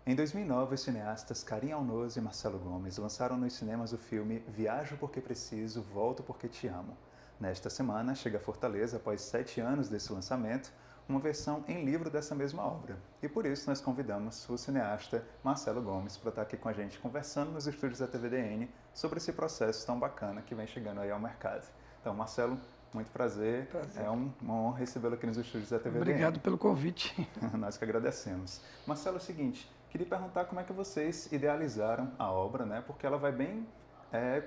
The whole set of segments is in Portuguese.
Em 2009, os cineastas Karim Alnoz e Marcelo Gomes lançaram nos cinemas o filme Viajo Porque Preciso, Volto Porque Te Amo. Nesta semana, chega a Fortaleza, após 7 anos desse lançamento, uma versão em livro dessa mesma obra. E por isso nós convidamos o cineasta Marcelo Gomes para estar aqui com a gente, conversando nos estúdios da TVDN sobre esse processo tão bacana que vem chegando aí ao mercado. Então, Marcelo, muito prazer. É uma honra recebê-lo aqui nos estúdios da TVDN. Obrigado pelo convite. Nós que agradecemos. Marcelo, é o seguinte, queria perguntar como é que vocês idealizaram a obra, né? Porque ela vai bem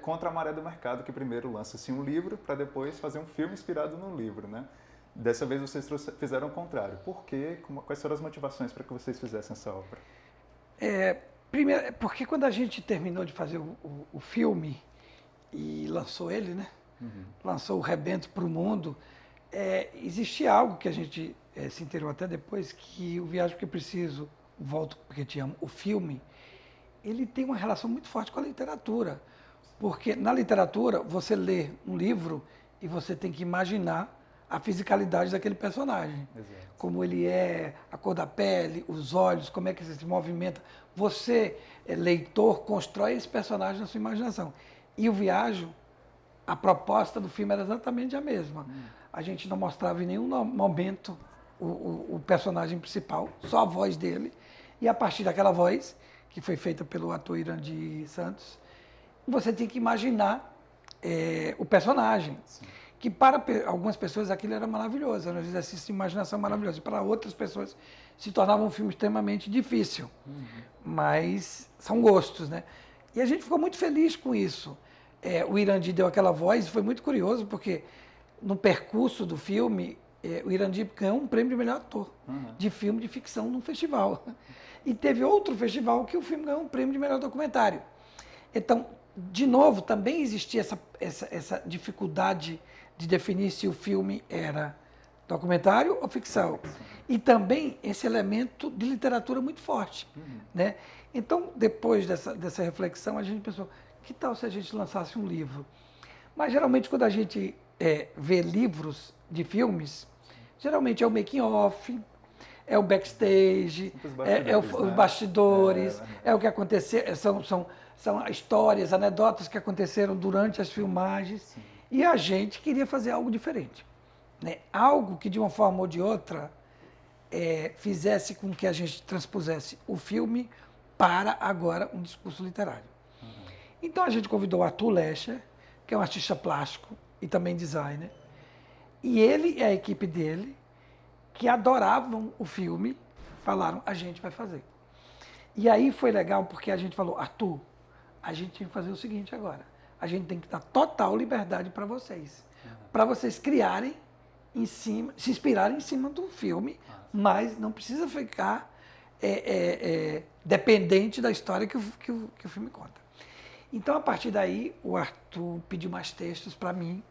contra a maré do mercado, que primeiro lança-se um livro para depois fazer um filme inspirado no livro, né? Dessa vez vocês fizeram o contrário. Por quê? Quais foram as motivações para que vocês fizessem essa obra? Primeiro, porque quando a gente terminou de fazer o filme e lançou ele, né? Lançou o Rebento para o mundo, existia algo que a gente se inteirou até depois, que o Viagem Porque Preciso, Volto Porque Te Amo, o filme, ele tem uma relação muito forte com a literatura. Porque na literatura, você lê um livro e você tem que imaginar a fisicalidade daquele personagem. Exato. Como ele é, a cor da pele, os olhos, como é que ele se movimenta. Você, leitor, constrói esse personagem na sua imaginação. E o Viajo, a proposta do filme era exatamente a mesma. A gente não mostrava em nenhum momento o personagem principal, só a voz dele. E a partir daquela voz, que foi feita pelo ator Irandir Santos, você tem que imaginar o personagem. Sim. Que para algumas pessoas aquilo era maravilhoso, era um exercício de imaginação maravilhoso. E para outras pessoas se tornava um filme extremamente difícil. Mas são gostos, né? E a gente ficou muito feliz com isso. O Irandir deu aquela voz, foi muito curioso, porque no percurso do filme, o Irandir ganhou um prêmio de melhor ator de filme de ficção num festival. E teve outro festival que o filme ganhou um prêmio de melhor documentário. Então, de novo, também existia essa dificuldade de definir se o filme era documentário ou ficção. E também esse elemento de literatura muito forte. Né? Então, depois dessa reflexão, a gente pensou, que tal se a gente lançasse um livro? Mas, geralmente, quando a gente vê livros de filmes, geralmente é o making-off, é o backstage, os bastidores, é o que aconteceu, são histórias, anedotas que aconteceram durante as filmagens. Sim. E a gente queria fazer algo diferente. Né? Algo que, de uma forma ou de outra, fizesse com que a gente transpusesse o filme para, agora, um discurso literário. Então, a gente convidou o Arthur Lescher, que é um artista plástico e também designer, e ele e a equipe dele, que adoravam o filme, falaram, a gente vai fazer. E aí foi legal porque a gente falou, Arthur, a gente tem que fazer o seguinte agora, a gente tem que dar total liberdade para vocês criarem em cima, se inspirarem em cima do filme, mas não precisa ficar dependente da história que o filme conta. Então, a partir daí, o Arthur pediu mais textos para mim,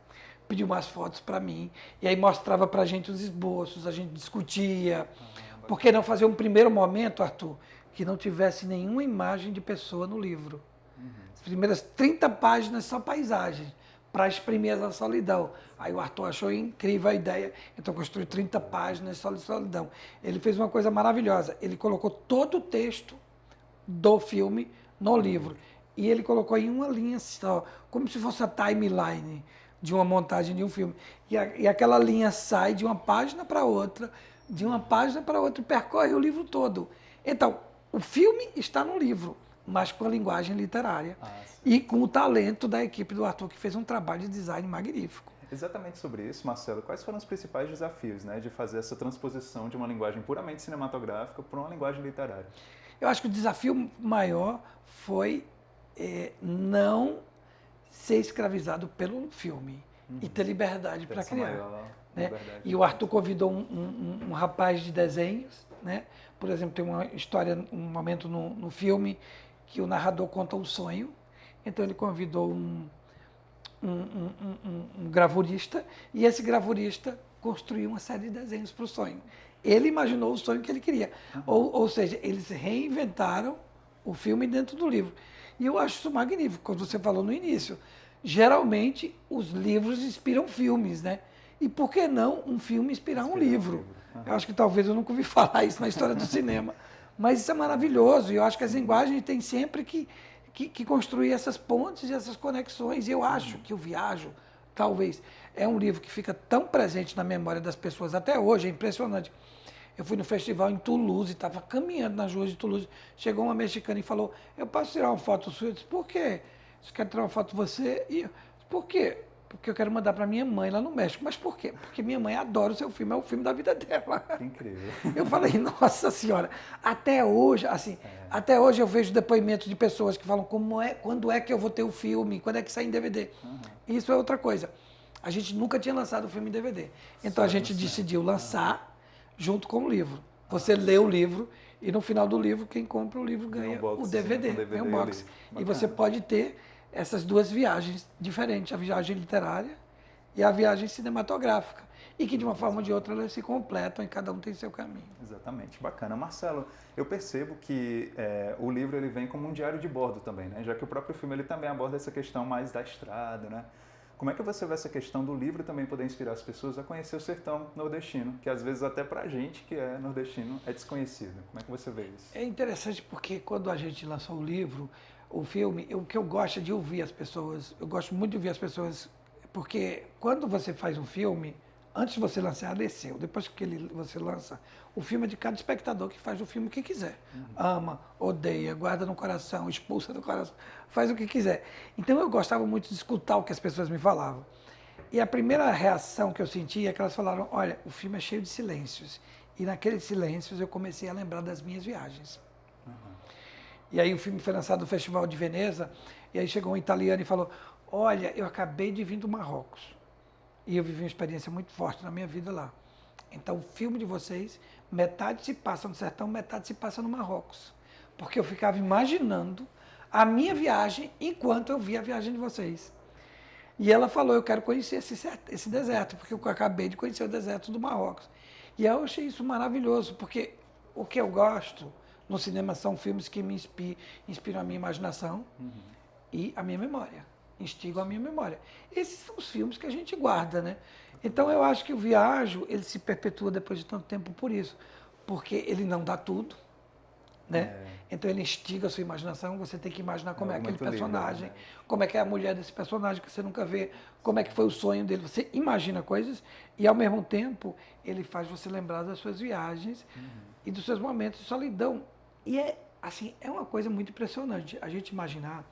pediu mais fotos para mim, e aí mostrava para a gente os esboços, a gente discutia. Por que não fazer um primeiro momento, Arthur, que não tivesse nenhuma imagem de pessoa no livro? As primeiras 30 páginas só paisagens, para exprimir essa solidão. Aí o Arthur achou incrível a ideia, então construiu 30 páginas só de solidão. Ele fez uma coisa maravilhosa, ele colocou todo o texto do filme no livro. E ele colocou em uma linha só, como se fosse a timeline de uma montagem de um filme. E aquela linha sai de uma página para outra, de uma página para outra, e percorre o livro todo. Então, o filme está no livro, mas com a linguagem literária e com o talento da equipe do Arthur, que fez um trabalho de design magnífico. Exatamente sobre isso, Marcelo, quais foram os principais desafios, né, de fazer essa transposição de uma linguagem puramente cinematográfica para uma linguagem literária? Eu acho que o desafio maior foi não ser escravizado pelo filme e ter liberdade para criar. Né? Liberdade. E o Arthur convidou um rapaz de desenhos, né? Por exemplo, tem uma história, um momento no filme que o narrador conta um sonho, então ele convidou um gravurista, e esse gravurista construiu uma série de desenhos para o sonho. Ele imaginou o sonho que ele queria. Ou seja, eles reinventaram o filme dentro do livro. E eu acho isso magnífico, como você falou no início. Geralmente, os livros inspiram filmes, né? E por que não um filme inspirar um livro? Eu acho que talvez eu nunca ouvi falar isso na história do cinema. Mas isso é maravilhoso, e eu acho que as linguagens têm sempre que construir essas pontes e essas conexões. E eu acho que o Viajo, talvez, é um livro que fica tão presente na memória das pessoas até hoje, é impressionante. Eu fui no festival em Toulouse, estava caminhando nas ruas de Toulouse, chegou uma mexicana e falou, eu posso tirar uma foto sua? Eu disse, por quê? Você quer tirar uma foto de você? E eu, por quê? Porque eu quero mandar para minha mãe lá no México. Mas por quê? Porque minha mãe adora o seu filme, é o filme da vida dela. Que incrível. Eu falei, nossa senhora, até hoje, assim, até hoje eu vejo depoimentos de pessoas que falam quando é que eu vou ter o filme, quando é que sai em DVD. Isso é outra coisa. A gente nunca tinha lançado o filme em DVD. Então a gente decidiu lançar junto com o livro. Você lê o livro e no final do livro, quem compra o livro ganha o DVD, ganha um box. E você pode ter essas duas viagens diferentes, a viagem literária e a viagem cinematográfica. E que de uma forma ou de outra elas se completam e cada um tem seu caminho. Exatamente, bacana. Marcelo, eu percebo que o livro ele vem como um diário de bordo também, né? Já que o próprio filme ele também aborda essa questão mais da estrada, né? Como é que você vê essa questão do livro também poder inspirar as pessoas a conhecer o sertão nordestino, que às vezes até pra gente que é nordestino é desconhecido? Como é que você vê isso? É interessante porque quando a gente lançou o livro, o filme, o que eu gosto é de ouvir as pessoas, eu gosto muito de ouvir as pessoas, porque quando você faz um filme, antes de você lançar, desceu. Depois que você lança, o filme é de cada espectador que faz o filme o que quiser. Ama, odeia, guarda no coração, expulsa do coração, faz o que quiser. Então eu gostava muito de escutar o que as pessoas me falavam. E a primeira reação que eu senti é que elas falaram, olha, o filme é cheio de silêncios. E naqueles silêncios eu comecei a lembrar das minhas viagens. E aí o filme foi lançado no Festival de Veneza, e aí chegou um italiano e falou, olha, eu acabei de vir do Marrocos. E eu vivi uma experiência muito forte na minha vida lá. Então, o filme de vocês, metade se passa no sertão, metade se passa no Marrocos. Porque eu ficava imaginando a minha viagem enquanto eu via a viagem de vocês. E ela falou, eu quero conhecer esse deserto, porque eu acabei de conhecer o deserto do Marrocos. E eu achei isso maravilhoso, porque o que eu gosto no cinema são filmes que me inspiram a minha imaginação e a minha memória. Instigam a minha memória. Esses são os filmes que a gente guarda, né? Então eu acho que o Viajo, ele se perpetua depois de tanto tempo por isso, porque ele não dá tudo, né? Então ele instiga a sua imaginação, você tem que imaginar como é aquele personagem, lindo, né? como é que é a mulher desse personagem que você nunca vê, como é que foi o sonho dele. Você imagina coisas e ao mesmo tempo ele faz você lembrar das suas viagens e dos seus momentos de solidão. E é uma coisa muito impressionante a gente imaginar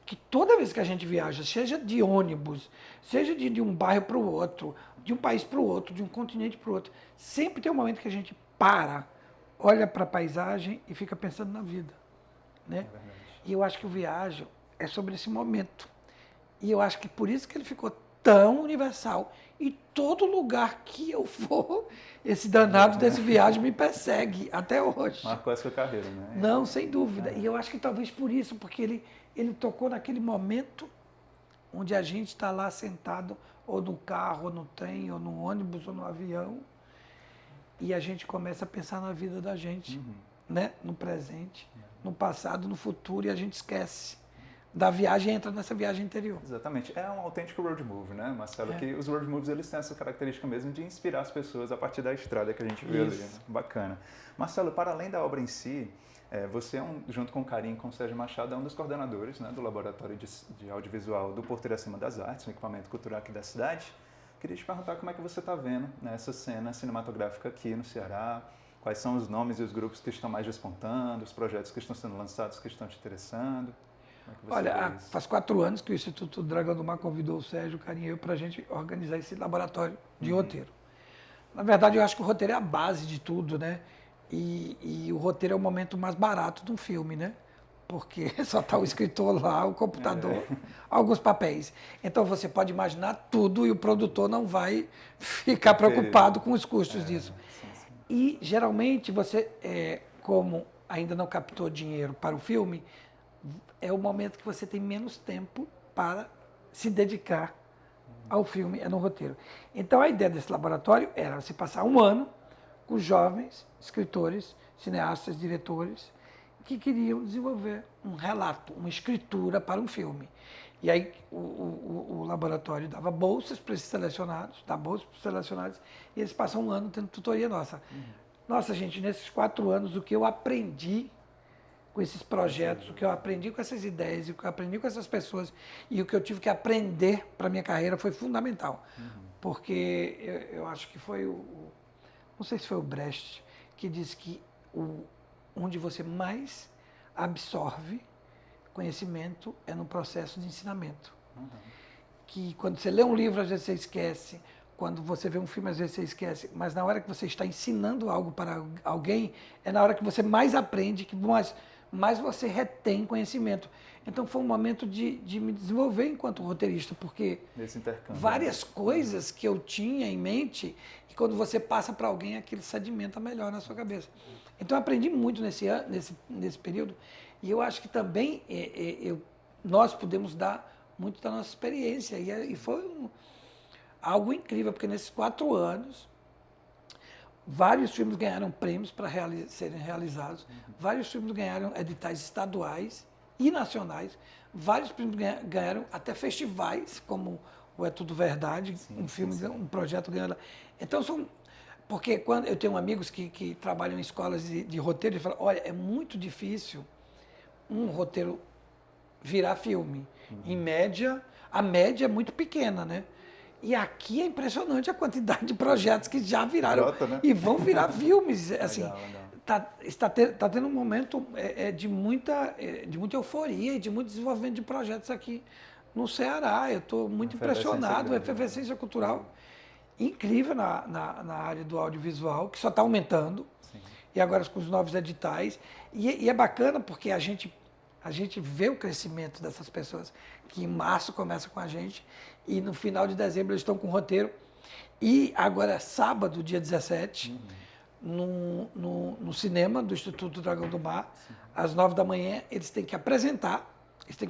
que toda vez que a gente viaja, seja de ônibus, seja de um bairro para o outro, de um país para o outro, de um continente para o outro, sempre tem um momento que a gente para, olha para a paisagem e fica pensando na vida, né? E eu acho que o Viajo é sobre esse momento. E eu acho que por isso que ele ficou tão universal. E todo lugar que eu for, esse danado desse Viagem me persegue até hoje. Marcou a sua carreira, né? Não, sem dúvida. E eu acho que talvez por isso, porque ele tocou naquele momento onde a gente está lá sentado, ou no carro, ou no trem, ou no ônibus, ou no avião, e a gente começa a pensar na vida da gente, né? No presente, no passado, no futuro, e a gente esquece da viagem, entra nessa viagem interior. Exatamente. É um autêntico road movie, né, Marcelo? Que os road movies eles têm essa característica mesmo de inspirar as pessoas a partir da estrada que a gente vê ali. Né? Bacana. Marcelo, para além da obra em si, você, junto com o Karim e com o Sérgio Machado, é um dos coordenadores, né, do Laboratório de Audiovisual do Porteiro Acima das Artes, um equipamento cultural aqui da cidade. Queria te perguntar como é que você está vendo, né, essa cena cinematográfica aqui no Ceará, quais são os nomes e os grupos que estão mais despontando, os projetos que estão sendo lançados que estão te interessando. Olha, faz 4 anos que o Instituto Dragão do Mar convidou o Sérgio, o Karim e eu para a gente organizar esse laboratório de roteiro. Na verdade, eu acho que o roteiro é a base de tudo, né? E o roteiro é o momento mais barato de um filme, né? Porque só está o escritor lá, o computador, alguns papéis. Então você pode imaginar tudo e o produtor não vai ficar preocupado com os custos disso. Sim. E geralmente você, como ainda não captou dinheiro para o filme, é o momento que você tem menos tempo para se dedicar ao filme, no roteiro. Então a ideia desse laboratório era você passar um ano com jovens escritores, cineastas, diretores, que queriam desenvolver um relato, uma escritura para um filme. E aí o laboratório dava bolsas para esses selecionados, dá bolsas para os selecionados, e eles passam um ano tendo tutoria nossa. Nossa, gente, nesses 4 anos, o que eu aprendi com esses projetos, o que eu aprendi com essas ideias, o que eu aprendi com essas pessoas e o que eu tive que aprender para a minha carreira foi fundamental. Porque eu acho que foi não sei se foi o Brecht, que disse que onde você mais absorve conhecimento é no processo de ensinamento. Que quando você lê um livro, às vezes você esquece, quando você vê um filme, às vezes você esquece, mas na hora que você está ensinando algo para alguém, é na hora que você mais aprende, que mais você retém conhecimento. Então foi um momento de me desenvolver enquanto roteirista, porque várias coisas que eu tinha em mente, e quando você passa para alguém, aquilo sedimenta melhor na sua cabeça. Então eu aprendi muito nesse período, e eu acho que também nós podemos dar muito da nossa experiência, e foi algo incrível, porque nesses 4 anos, vários filmes ganharam prêmios para serem realizados, vários filmes ganharam editais estaduais e nacionais, vários filmes ganharam até festivais, como o É Tudo Verdade, um projeto ganhou lá. Então, porque quando eu tenho amigos que trabalham em escolas de roteiro, eles falam, olha, é muito difícil um roteiro virar filme. Em média, a média é muito pequena, né? E aqui é impressionante a quantidade de projetos que já viraram e vão virar filmes. Assim, está tendo um momento de muita euforia e de muito desenvolvimento de projetos aqui no Ceará. Eu estou muito impressionado. A efervescência cultural incrível na área do audiovisual, que só está aumentando. Sim. E agora com os novos editais. E é bacana porque a gente vê o crescimento dessas pessoas que em março começa com a gente e no final de dezembro eles estão com o roteiro. E agora, sábado, dia 17, no cinema do Instituto Dragão do Mar, às 9 da manhã, eles têm que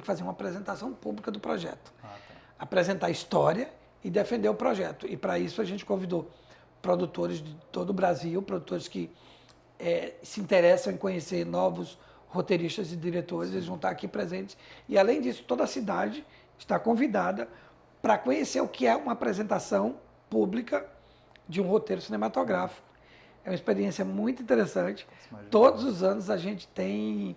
fazer uma apresentação pública do projeto. Apresentar a história e defender o projeto. E para isso a gente convidou produtores de todo o Brasil, produtores que se interessam em conhecer novos roteiristas e diretores, eles vão estar aqui presentes. E, além disso, toda a cidade está convidada para conhecer o que é uma apresentação pública de um roteiro cinematográfico. É uma experiência muito interessante. Todos os anos a gente tem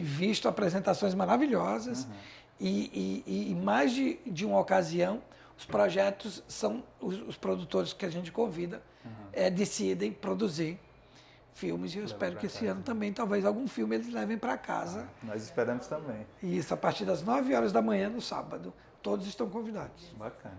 visto apresentações maravilhosas e mais de uma ocasião, os projetos são os produtores que a gente convida decidem produzir filmes, e eu espero que esse ano também, talvez algum filme eles levem para casa. Nós esperamos também. Isso, a partir das 9 horas da manhã, no sábado. Todos estão convidados. Bacana.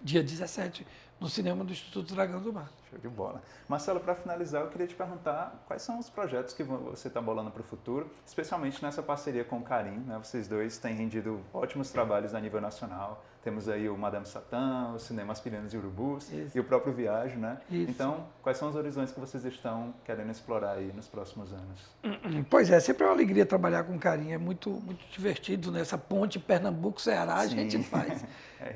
Dia 17, no cinema do Instituto Dragão do Mar. Show de bola. Marcelo, para finalizar, eu queria te perguntar quais são os projetos que você está bolando para o futuro, especialmente nessa parceria com o Carim, né? Vocês dois têm rendido ótimos trabalhos a nível nacional. Temos aí o Madame Satã, o Cinema Aspirinos e Urubus e o próprio Viagem, né? Isso. Então, quais são os horizontes que vocês estão querendo explorar aí nos próximos anos? Pois é, sempre é uma alegria trabalhar com o Carim, é muito, muito divertido, né? Essa ponte Pernambuco-Ceará a gente faz.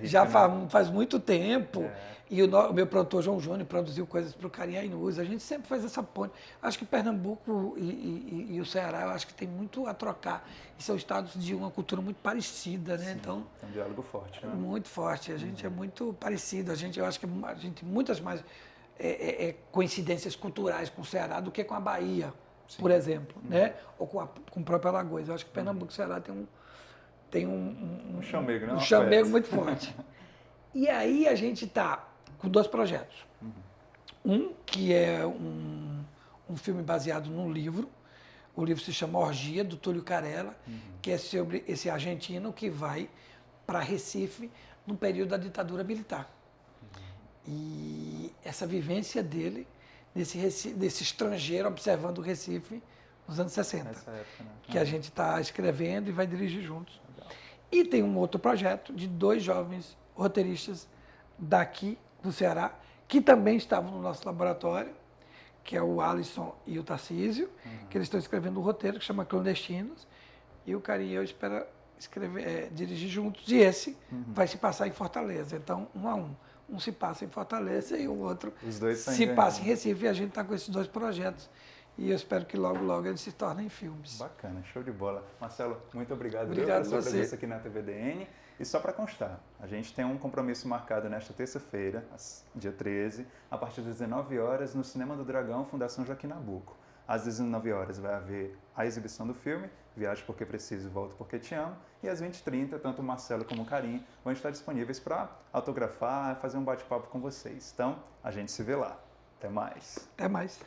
Já faz muito tempo. E o meu produtor João Júnior produziu coisas para o Carim Ainus. A gente sempre faz essa ponte. Acho que Pernambuco e o Ceará, eu acho que tem muito a trocar. E são estados de uma cultura muito parecida, né? Sim, então, tem um diálogo forte, né? Muito forte. A gente é muito parecido. Eu acho que a gente tem muitas mais coincidências culturais com o Ceará do que com a Bahia, por exemplo, né? Ou com o próprio Alagoas. Eu acho que Pernambuco e o Ceará tem um chamego, né? Um chamego muito forte. E aí a gente está com 2 projetos. Um que é um filme baseado num livro. O livro se chama Orgia, do Túlio Carella, que é sobre esse argentino que vai para Recife no período da ditadura militar. E essa vivência dele, desse estrangeiro observando o Recife nos anos 60. Nessa época, né? Que a gente está escrevendo e vai dirigir juntos. Legal. E tem um outro projeto de 2 jovens roteiristas daqui do Ceará, que também estavam no nosso laboratório, que é o Alisson e o Tarcísio, que eles estão escrevendo um roteiro que chama Clandestinos, e o Carim e eu espero dirigir juntos, e esse vai se passar em Fortaleza. Então, 1 a 1. Um se passa em Fortaleza e o outro se passa em Recife, e a gente está com esses 2 projetos e eu espero que logo, logo eles se tornem filmes. Bacana, show de bola. Marcelo, muito obrigado, Obrigado pela sua você. presença aqui na TVDN. E só para constar, a gente tem um compromisso marcado nesta terça-feira, dia 13, a partir das 19 horas, no Cinema do Dragão, Fundação Joaquim Nabuco. Às 19 horas vai haver a exibição do filme, Viajo Porque Preciso, Volto Porque Te Amo, e às 20h30, tanto o Marcelo como o Karim vão estar disponíveis para autografar, fazer um bate-papo com vocês. Então, a gente se vê lá. Até mais. Até mais.